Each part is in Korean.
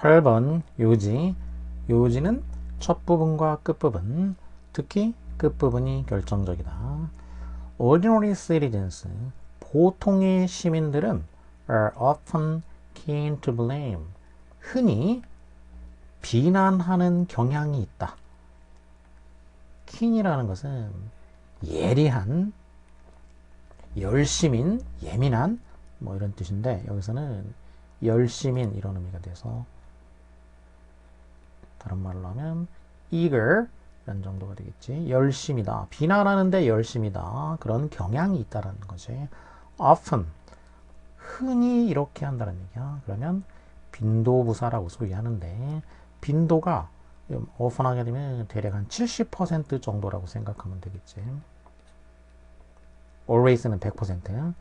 8번 요지. 요지는 첫 부분과 끝부분, 특히 끝부분이 결정적이다. Ordinary citizens, 보통의 시민들은 are often keen to blame, 흔히 비난하는 경향이 있다. keen이라는 것은 예리한, 열심인, 예민한 뭐 이런 뜻인데 여기서는 열심인 이런 의미가 돼서 다른 말로 하면 eager 이런 정도가 되겠지. 열심이다. 비난하는데 열심이다. 그런 경향이 있다라는 거지. often 흔히 이렇게 한다는 얘기야. 그러면 빈도부사라고 소개하는데 빈도가 often 하게 되면 대략 한 70% 정도라고 생각하면 되겠지. always는 100%.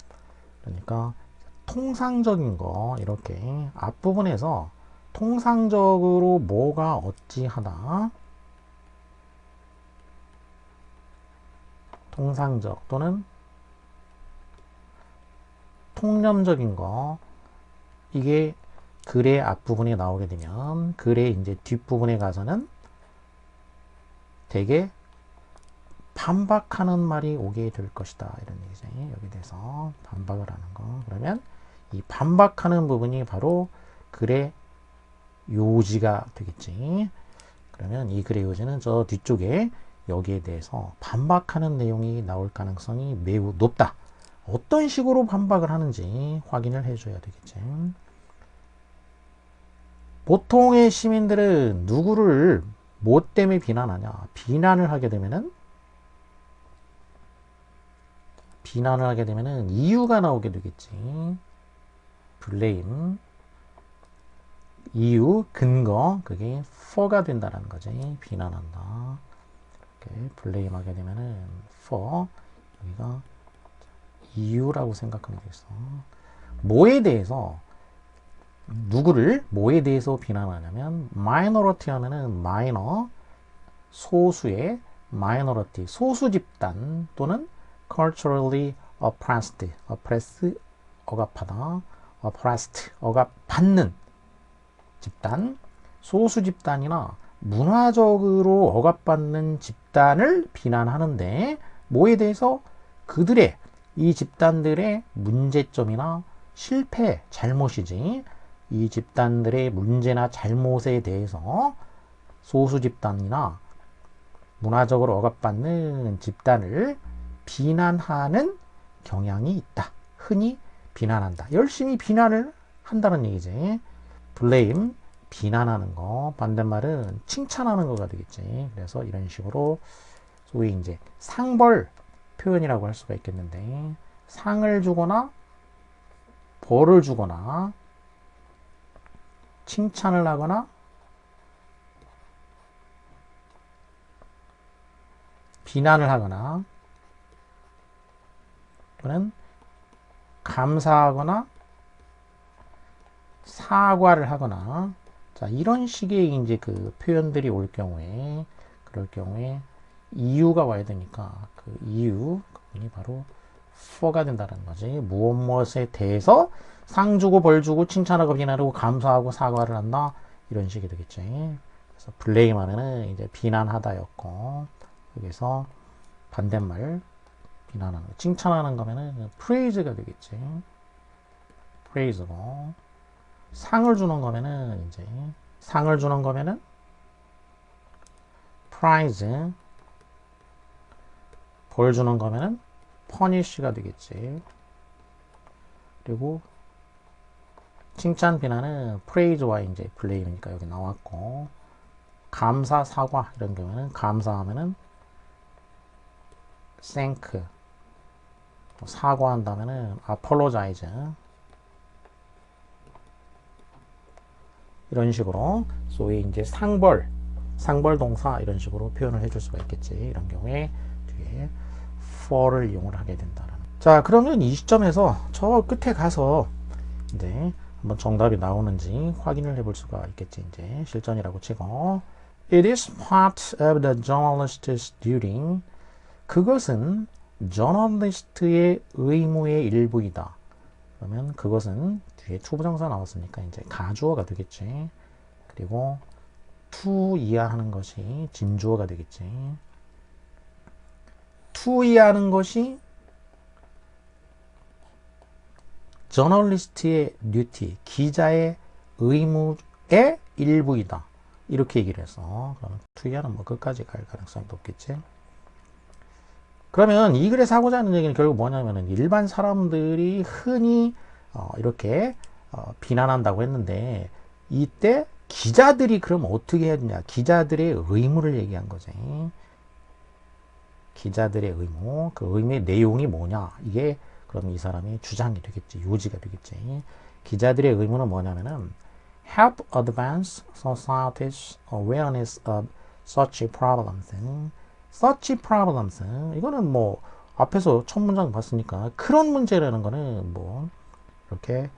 그러니까 통상적인 거 이렇게 앞부분에서 통상적으로 뭐가 어찌하다, 통상적 또는 통념적인 거, 이게 글의 앞부분에 나오게 되면 글의 이제 뒷부분에 가서는 되게 반박하는 말이 오게 될 것이다 이런 얘기죠. 여기 대해서 반박을 하는 거. 그러면 이 반박하는 부분이 바로 글의 요지가 되겠지. 그러면 이 글의 요지는 저 뒤쪽에 여기에 대해서 반박하는 내용이 나올 가능성이 매우 높다. 어떤 식으로 반박을 하는지 확인을 해줘야 되겠지. 보통의 시민들은 누구를 뭐 때문에 비난하냐? 비난을 하게 되면은 이유가 나오게 되겠지. 블레임, 이유, 근거, 그게 for가 된다는 거지. 비난한다. 이렇게 블레임 하게 되면은 for, 여기가 이유라고 생각하면 되겠어. 뭐에 대해서, 누구를 뭐에 대해서 비난하냐면 minority 하면은 minor, 소수의 minority, 소수 집단 또는 culturally oppressed, oppress, 억압하다, oppressed, 억압받는 집단, 소수 집단이나 문화적으로 억압받는 집단을 비난하는데 뭐에 대해서 그들의 이 집단들의 문제점이나 실패, 잘못이지 이 집단들의 문제나 잘못에 대해서 소수 집단이나 문화적으로 억압받는 집단을 비난하는 경향이 있다. 흔히 비난한다. 열심히 비난을 한다는 얘기지. blame, 비난하는 거. 반대말은 칭찬하는 거가 되겠지. 그래서 이런 식으로 소위 이제 상벌 표현이라고 할 수가 있겠는데 상을 주거나 벌을 주거나 칭찬을 하거나 비난을 하거나 또는 감사하거나 사과를 하거나, 자, 이런 식의 이제 그 표현들이 올 경우에, 그럴 경우에 이유가 와야 되니까 그 이유, 그분이 바로 for가 된다는 거지. 무엇에 대해서 상 주고 벌 주고 칭찬하고 비난하고 감사하고 사과를 한다. 이런 식이 되겠지. 그래서 blame 하면은 이제 비난하다였고, 여기서 반대말 비난하는 거. 칭찬하는 거면은 praise가 되겠지. praise고. 상을 주는 거면은 이제 상을 주는 거면은 prize, 벌 주는 거면은 punish가 되겠지. 그리고 칭찬 비난은 praise와 이제 blame이니까 여기 나왔고, 감사 사과 이런 경우는 감사하면은 thank, 사과한다면은 apologize. 이런 식으로 소위 이제 상벌 동사 이런 식으로 표현을 해줄 수가 있겠지. 이런 경우에 뒤에 for를 이용을 하게 된다라는. 자, 그러면 이 시점에서 저 끝에 가서 이제 한번 정답이 나오는지 확인을 해볼 수가 있겠지. 이제 실전이라고 치고 It is part of the journalist's duty. 그것은 저널리스트의 의무의 일부이다. 그러면 그것은 뒤에 투부정사 나왔으니까 이제 가주어가 되겠지. 그리고 to 이하하는 것이 진주어가 되겠지. to 이하하는 것이 저널리스트의 듀티, 기자의 의무의 일부이다. 이렇게 얘기를 해서 그럼 to 이하는 뭐 끝까지 갈 가능성이 높겠지. 그러면 이 글에서 하고자 하는 얘기는 결국 뭐냐면은 일반 사람들이 흔히 이렇게 비난한다고 했는데 이때 기자들이 그럼 어떻게 해야 되냐? 기자들의 의무를 얘기한 거지. 기자들의 의무, 그 의무의 내용이 뭐냐? 이게 그럼 이 사람의 주장이 되겠지, 요지가 되겠지. 기자들의 의무는 뭐냐면은 help advance society's awareness of such problems. such problems. 이거는 뭐 앞에서 첫 문장 봤으니까 그런 문제라는 거는 뭐 이렇게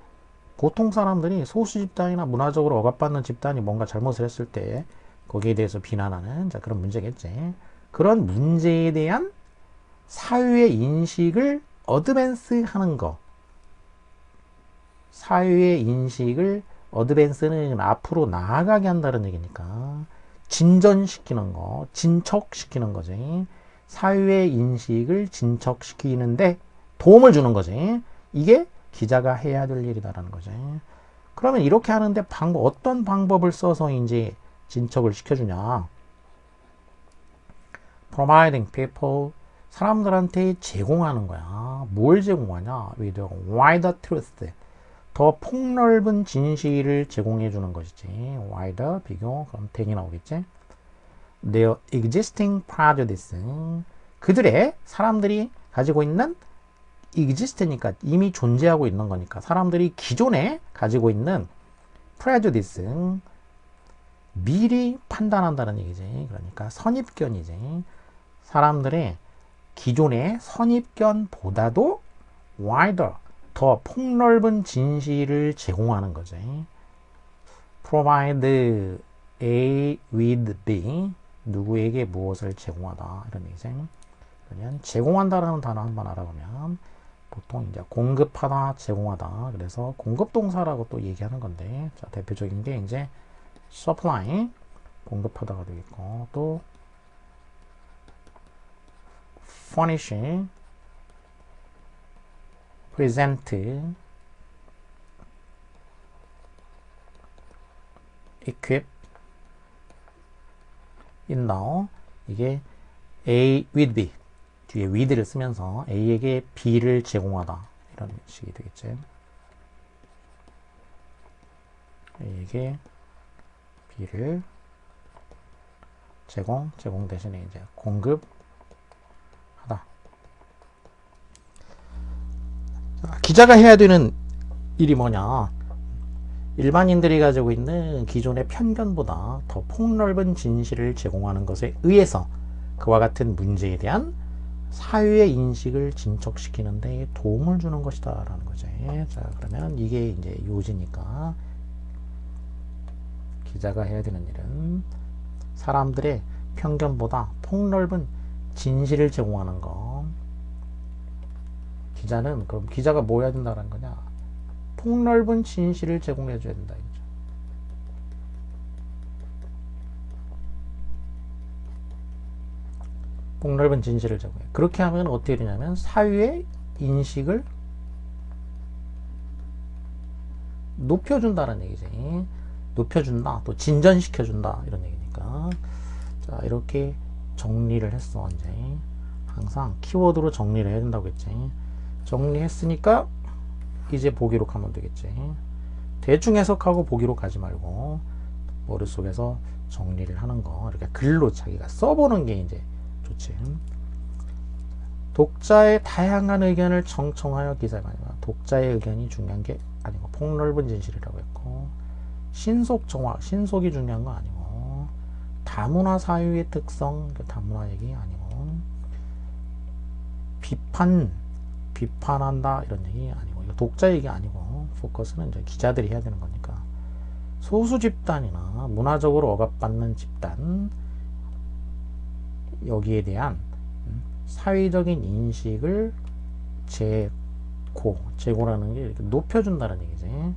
보통 사람들이 소수 집단이나 문화적으로 억압받는 집단이 뭔가 잘못을 했을 때 거기에 대해서 비난하는 그런 문제겠지. 그런 문제에 대한 사회의 인식을 어드밴스 하는 거. 사회의 인식을 어드밴스는 앞으로 나아가게 한다는 얘기니까 진전시키는 거, 진척시키는 거지. 사회의 인식을 진척시키는데 도움을 주는 거지. 이게 기자가 해야 될 일이다라는 거지. 그러면 이렇게 하는데 어떤 방법을 써서 이제 진척을 시켜주냐? Providing people, 사람들한테 제공하는 거야. 뭘 제공하냐? with wider truth, 더 폭넓은 진실을 제공해 주는 것이지. wider 비교, 그럼 than이 나오겠지. Their existing prejudice, 그들의 사람들이 가지고 있는 exist니까 이미 존재하고 있는 거니까 사람들이 기존에 가지고 있는 prejudice, 미리 판단한다는 얘기지. 그러니까 선입견이지. 사람들의 기존의 선입견보다도 wider, 더 폭넓은 진실을 제공하는 거지. provide A with B, 누구에게 무엇을 제공하다 이런 얘기지. 그러면 제공한다라는 단어 한번 알아보면 보통 이제 공급하다, 제공하다. 그래서 공급동사라고 또 얘기하는 건데, 자, 대표적인 게 이제 supply, 공급하다가 되겠고, 또 furnish, present, equip, endow. 이게 A with B, 뒤에 with를 쓰면서 A에게 B를 제공하다 이런 식이 되겠지. A에게 B를 제공 대신에 이제 공급하다. 기자가 해야 되는 일이 뭐냐? 일반인들이 가지고 있는 기존의 편견보다 더 폭넓은 진실을 제공하는 것에 의해서 그와 같은 문제에 대한 사회의 인식을 진척시키는데 도움을 주는 것이다 라는 거죠. 자, 그러면 이게 이제 요지니까 기자가 해야 되는 일은 사람들의 편견보다 폭넓은 진실을 제공하는 거. 기자는 그럼 기자가 뭐 해야 된다는 거냐? 폭넓은 진실을 제공해 줘야 된다 이거죠. 폭넓은 진실을 제공해. 그렇게 하면 어떻게 되냐면 사회의 인식을 높여준다는 얘기지. 높여준다, 또 진전시켜준다 이런 얘기니까. 자, 이렇게 정리를 했어. 이제 항상 키워드로 정리를 해야 된다고 했지. 정리했으니까 이제 보기로 가면 되겠지. 대충 해석하고 보기로 가지 말고 머릿속에서 정리를 하는 거 이렇게 글로 자기가 써보는 게 이제 좋지. 독자의 다양한 의견을 청청하여 기사에 많이 봐. 독자의 의견이 중요한 게 아니고 폭넓은 진실이라고 했고, 신속 정확, 신속이 중요한 거 아니고, 다문화 사유의 특성, 다문화 얘기 아니고, 비판한다 이런 얘기 아니고, 이거 독자 얘기 아니고, 포커스는 이제 기자들이 해야 되는 거니까. 소수 집단이나 문화적으로 억압받는 집단, 여기에 대한 사회적인 인식을 제고라는 게 이렇게 높여준다는 얘기지.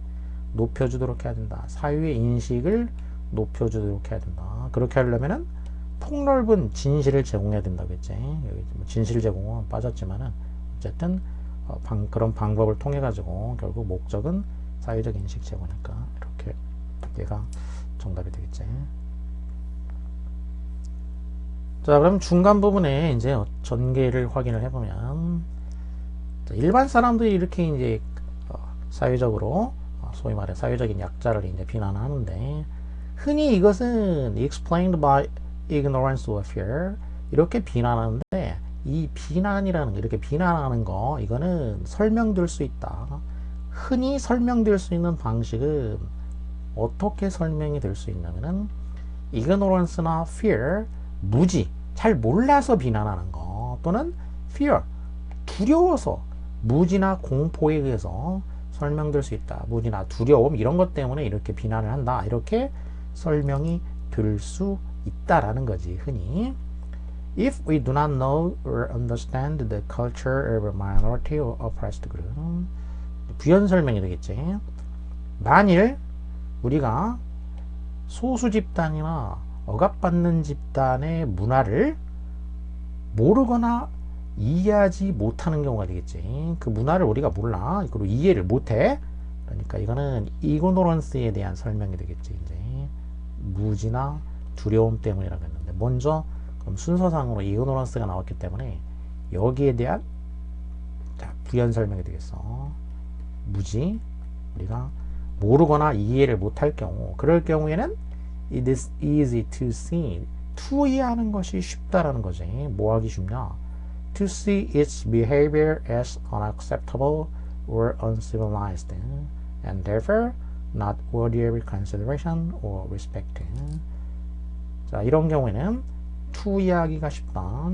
높여주도록 해야 된다. 사회의 인식을 높여주도록 해야 된다. 그렇게 하려면은 폭넓은 진실을 제공해야 된다겠지. 여기 진실 제공은 빠졌지만은 어쨌든 그런 방법을 통해 가지고 결국 목적은 사회적 인식 제공이니까 이렇게 얘가 정답이 되겠지. 자, 그럼 중간 부분에 이제 전개를 확인을 해보면 일반 사람들이 이렇게 이제 사회적으로 소위 말해 사회적인 약자를 이제 비난하는데 흔히 이것은 explained by ignorance or fear 이렇게 비난하는데 이 비난이라는 거 이렇게 비난하는 거 이거는 설명될 수 있다. 흔히 설명될 수 있는 방식은 어떻게 설명이 될 수 있냐면은 ignorance나 fear 무지 잘 몰라서 비난하는 거 또는 fear 두려워서 무지나 공포에 의해서 설명될 수 있다. 무지나 두려움 이런 것 때문에 이렇게 비난을 한다. 이렇게 설명이 될 수 있다라는 거지. 흔히 if we do not know or understand the culture of a minority or oppressed group 부연 설명이 되겠지. 만일 우리가 소수 집단이나 억압받는 집단의 문화를 모르거나 이해하지 못하는 경우가 되겠지. 그 문화를 우리가 몰라. 그리고 이해를 못해. 그러니까 이거는 이그노런스에 대한 설명이 되겠지. 이제 무지나 두려움 때문이라고 했는데 먼저 그럼 순서상으로 이그노런스가 나왔기 때문에 여기에 대한 부연 설명이 되겠어. 무지 우리가 모르거나 이해를 못할 경우 그럴 경우에는 it is easy to see 투이하는 것이 쉽다라는 거지. 뭐 하기 쉽냐? To see its behavior as unacceptable or uncivilized and therefore not worthy of consideration or respect. 자, 이런 경우에는 투이하기가 쉽다.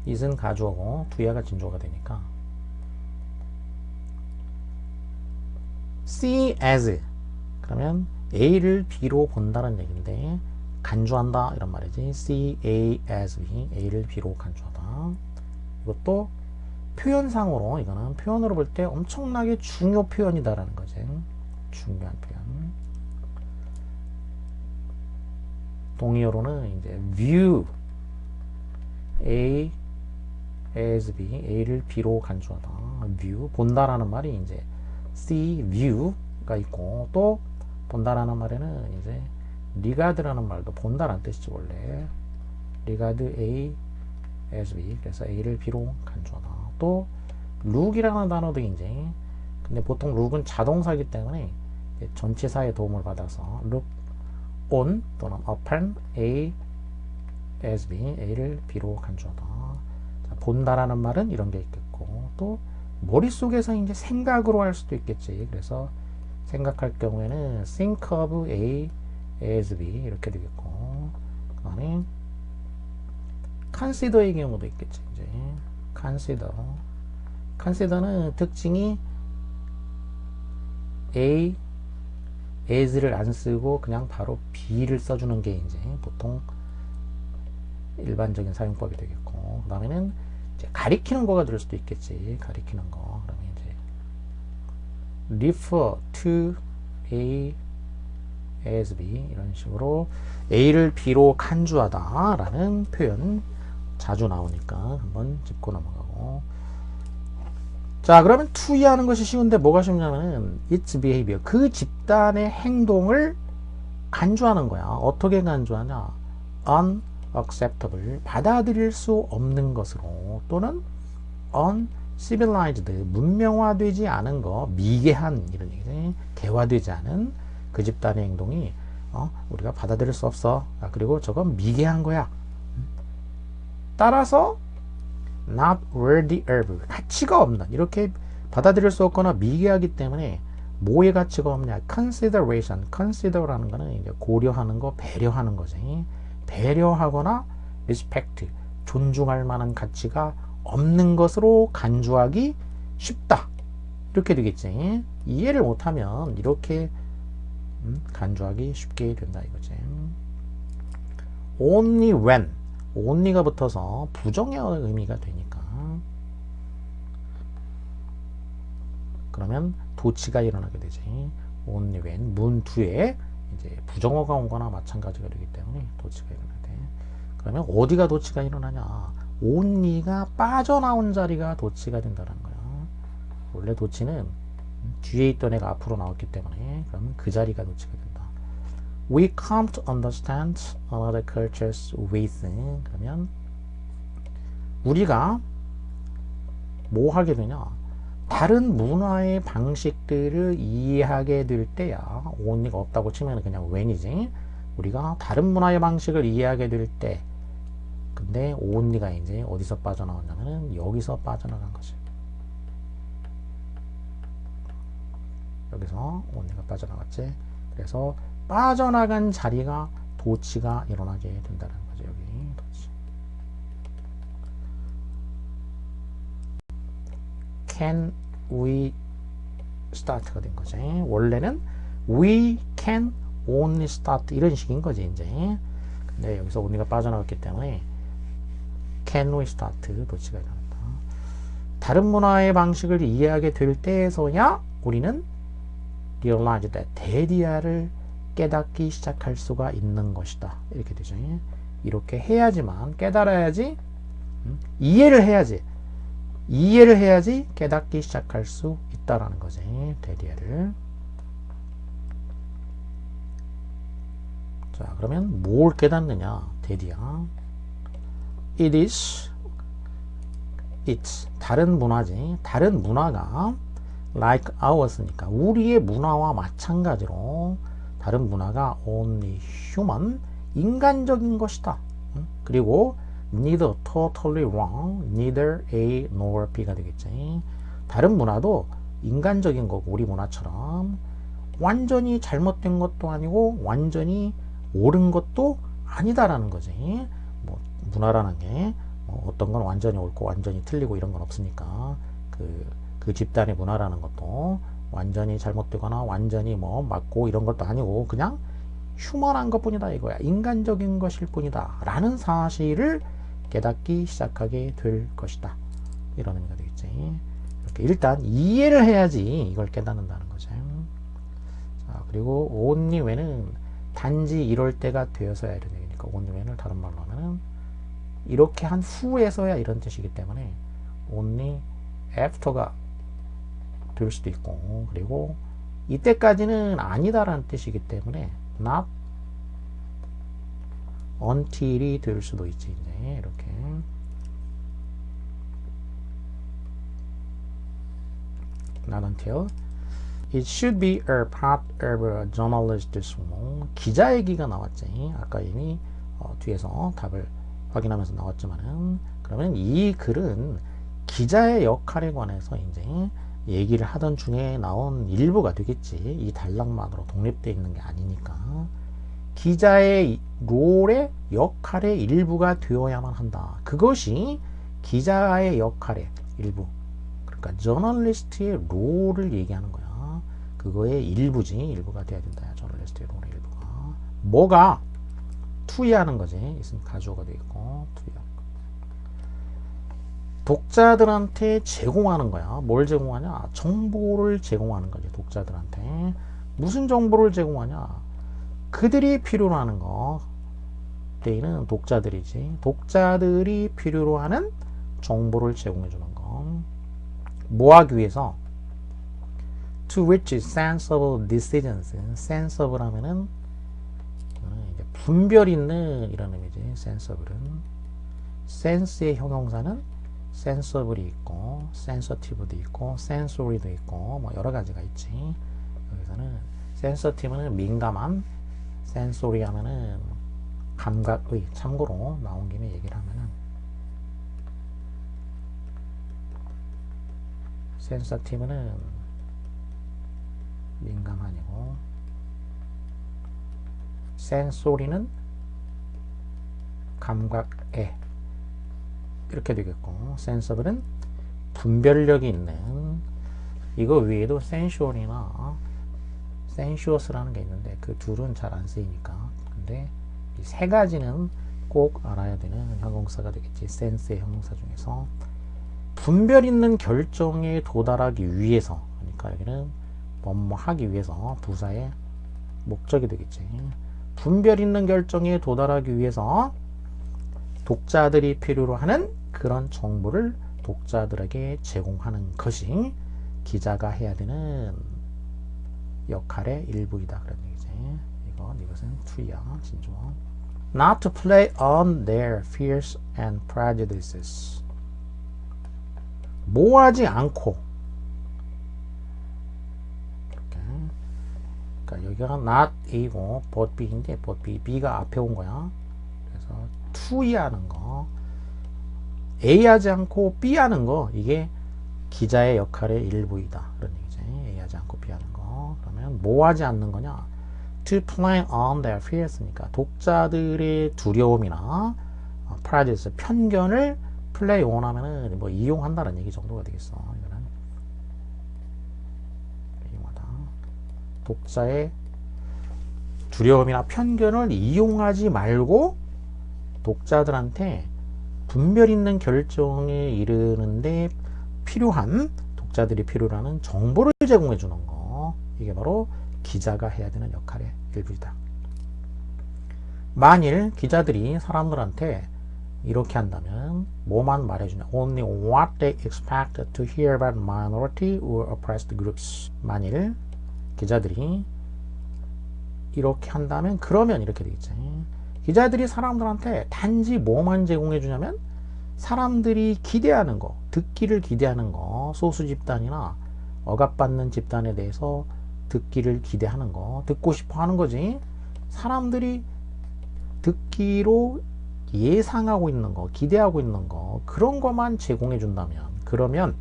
it은 가주어고 투이하가 진주어가 되니까 see as 그러면 A를 B로 본다는 얘기인데 간주한다 이런 말이지. see A as B A를 B로 간주하다. 이것도 표현상으로 이거는 표현으로 볼 때 엄청나게 중요 표현이다라는 거지. 중요한 표현. 동의어로는 이제 view A as B A를 B로 간주하다. view 본다라는 말이 이제 see view가 있고 또 본다라는 말에는 이제 regard라는 말도 본다라는 뜻이지 원래. regard A as B 그래서 A를 B로 간주하다. 또 look이라는 단어도 이제 근데 보통 look은 자동사이기 때문에 전치사의 도움을 받아서 look on 또는 upon A as B A를 B로 간주하다. 자, 본다라는 말은 이런 게 있겠고 또 머릿속에서 이제 생각으로 할 수도 있겠지. 그래서 생각할 경우에는 think of A as B 이렇게 되겠고 그 다음에 consider의 경우도 있겠지. 이제 consider는 특징이 A as를 안 쓰고 그냥 바로 B를 써주는 게 이제 보통 일반적인 사용법이 되겠고 그 다음에는 이제 가리키는 거가 될 수도 있겠지. 가리키는 거. 그러면 이제 refer to A as B 이런 식으로 A를 B로 간주하다 라는 표현 자주 나오니까 한번 짚고 넘어가고 자 그러면 투이하는 것이 쉬운데 뭐가 쉽냐면 its behavior 그 집단의 행동을 간주하는 거야. 어떻게 간주하냐? unacceptable 받아들일 수 없는 것으로 또는 uncivilized 문명화되지 않은 거 미개한 이런 얘기지. 개화되지 않은 그 집단의 행동이 우리가 받아들일 수 없어. 그리고 저건 미개한 거야. 따라서 not worthy of 가치가 없는 이렇게 받아들일 수 없거나 미개하기 때문에 뭐의 가치가 없냐? consider라는 거는 이제 고려하는 거, 배려하는 거지. 배려하거나 respect 존중할 만한 가치가 없는 것으로 간주하기 쉽다. 이렇게 되겠지. 이해를 못하면 이렇게 간주하기 쉽게 된다 이거지. only when only가 붙어서 부정의 의미가 되니까 그러면 도치가 일어나게 되지. only when 문 뒤에 이제 부정어가 온 거나 마찬가지가 되기 때문에 도치가 일어나야 돼. 그러면 어디가 도치가 일어나냐? only가 빠져나온 자리가 도치가 된다는 거야. 원래 도치는 뒤에 있던 애가 앞으로 나왔기 때문에 그러면 그 자리가 도치가 된다. We can't understand another culture's ways. 그러면 우리가 뭐 하게 되냐? 다른 문화의 방식들을 이해하게 될 때야. only가 없다고 치면 그냥 when이지. 우리가 다른 문화의 방식을 이해하게 될 때. 근데 only가 이제 어디서 빠져나왔냐면은 여기서 빠져나간 거지. 여기서 only가 빠져나갔지. 그래서 빠져나간 자리가 도치가 일어나게 된다는 거죠. 여기 도치. Can we start가 된 거지. 원래는 we can only start 이런 식인 거지 이제. 근데 여기서 only가 빠져나갔기 때문에 can we start 도치가 일어난다. 다른 문화의 방식을 이해하게 될 때에서야 우리는 realize that 대디아를 깨닫기 시작할 수가 있는 것이다. 이렇게 되죠. 이렇게 해야지만 깨달아야지 이해를 해야지 깨닫기 시작할 수 있다라는 거지. 대디아를. 자, 그러면 뭘 깨닫느냐? 대디아. It's 다른 문화지. 다른 문화가 like ours니까 우리의 문화와 마찬가지로 다른 문화가 only human 인간적인 것이다. 그리고 neither totally wrong, neither A nor B가 되겠지. 다른 문화도 인간적인 거고 우리 문화처럼 완전히 잘못된 것도 아니고 완전히 옳은 것도 아니다라는 거지. 뭐 문화라는 게 어떤 건 완전히 옳고 완전히 틀리고 이런 건 없으니까 그 집단의 문화라는 것도 완전히 잘못되거나 완전히 뭐 맞고 이런 것도 아니고 그냥 휴먼한 것뿐이다 이거야. 인간적인 것일 뿐이다 라는 사실을 깨닫기 시작하게 될 것이다. 이런 의미가 되겠지. 이렇게 일단 이해를 해야지 이걸 깨닫는다는 거죠. 자, 그리고 only when은 단지 이럴 때가 되어서야 이런 얘기니까 only when을 다른 말로 하면은 이렇게 한 후에서야 이런 뜻이기 때문에 only after가 될 수도 있고 그리고 이때까지는 아니다라는 뜻이기 때문에 not until이 될 수도 있지. 이제 이렇게 not until it should be a part of a journalist's role. 기자 얘기가 나왔지. 아까 이미 뒤에서 답을 확인하면서 나왔지만은 그러면 이 글은 기자의 역할에 관해서 이제 얘기를 하던 중에 나온 일부가 되겠지. 이 단락만으로 독립되어 있는 게 아니니까. 기자의 롤의 역할의 일부가 되어야만 한다. 그것이 기자의 역할의 일부. 그러니까 저널리스트의 롤을 얘기하는 거야. 그거의 일부지. 일부가 돼야 된다. 저널리스트의 롤의 일부가. 뭐가? 투여하는 거지. 있으면 가주어가 되겠고 투여. 독자들한테 제공하는 거야. 뭘 제공하냐? 정보를 제공하는 거지. 독자들한테. 무슨 정보를 제공하냐? 그들이 필요로 하는 거. 때에는 독자들이지. 독자들이 필요로 하는 정보를 제공해 주는 거. 뭐 하기 위해서? To reach sensible decisions. sensible 하면은 분별 있는 이런 의미지. sensible은. sense의 형용사는 sensible이 있고 sensitive도 있고 sensory도 있고 뭐 여러 가지가 있지. 여기서는 sensitive는 민감한, sensory 하면은 감각의. 참고로 나온 김에 얘기를 하면은 sensitive는 민감한이고 sensory는 감각의 이렇게 되겠고 sensible은 분별력이 있는. 이거 외에도 sensual이나 sensuous라는 게 있는데 그 둘은 잘 안 쓰이니까. 근데 이 세 가지는 꼭 알아야 되는 형용사가 되겠지. sense의 형용사 중에서 분별 있는 결정에 도달하기 위해서, 그러니까 여기는 뭐뭐 하기 위해서 부사에 목적이 되겠지. 분별 있는 결정에 도달하기 위해서 독자들이 필요로 하는 그런 정보를 독자들에게 제공하는 것이 기자가 해야 되는 역할의 일부이다. 그런 얘기지. 이것은 투야, 진조. Not to play on their fears and prejudices. 모하지 않고. 이렇게. 그러니까 여기가 not A고 but B인데 but B가 앞에 온 거야. 그래서 to이 하는 거. A 하지 않고 B 하는 거. 이게 기자의 역할의 일부이다. 그런 얘기지. A 하지 않고 B 하는 거. 그러면 뭐 하지 않는 거냐? To play on their fears니까 독자들의 두려움이나 prejudice, 편견을 플레이 on 하면은 뭐 이용한다는 얘기 정도가 되겠어. 이거는 이용하다. 독자의 두려움이나 편견을 이용하지 말고 독자들한테 분별 있는 결정에 이르는데 필요한 독자들이 필요로 하는 정보를 제공해 주는 거. 이게 바로 기자가 해야 되는 역할의 일부이다. 만일 기자들이 사람들한테 이렇게 한다면 뭐만 말해주냐? Only what they expect to hear about minority or oppressed groups. 만일 기자들이 이렇게 한다면 그러면 이렇게 되겠지. 기자들이 사람들한테 단지 뭐만 제공해 주냐면 사람들이 기대하는 거, 듣기를 기대하는 거, 소수 집단이나 억압받는 집단에 대해서 듣기를 기대하는 거, 듣고 싶어 하는 거지. 사람들이 듣기로 예상하고 있는 거, 기대하고 있는 거, 그런 것만 제공해 준다면, 그러면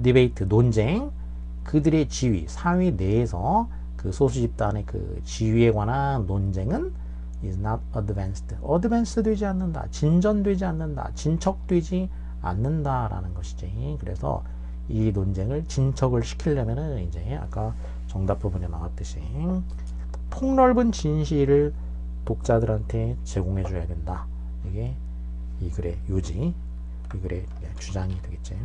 디베이트, 논쟁, 그들의 지위, 사회 내에서 그 소수 집단의 그 지위에 관한 논쟁은 is not advanced. advanced 되지 않는다. 진전되지 않는다. 진척되지 않는다라는 것이지. 그래서 이 논쟁을 진척을 시키려면은 이제 아까 정답 부분에 나왔듯이 폭넓은 진실을 독자들한테 제공해 줘야 된다. 이게 이 글의 요지, 이 글의 주장이 되겠지.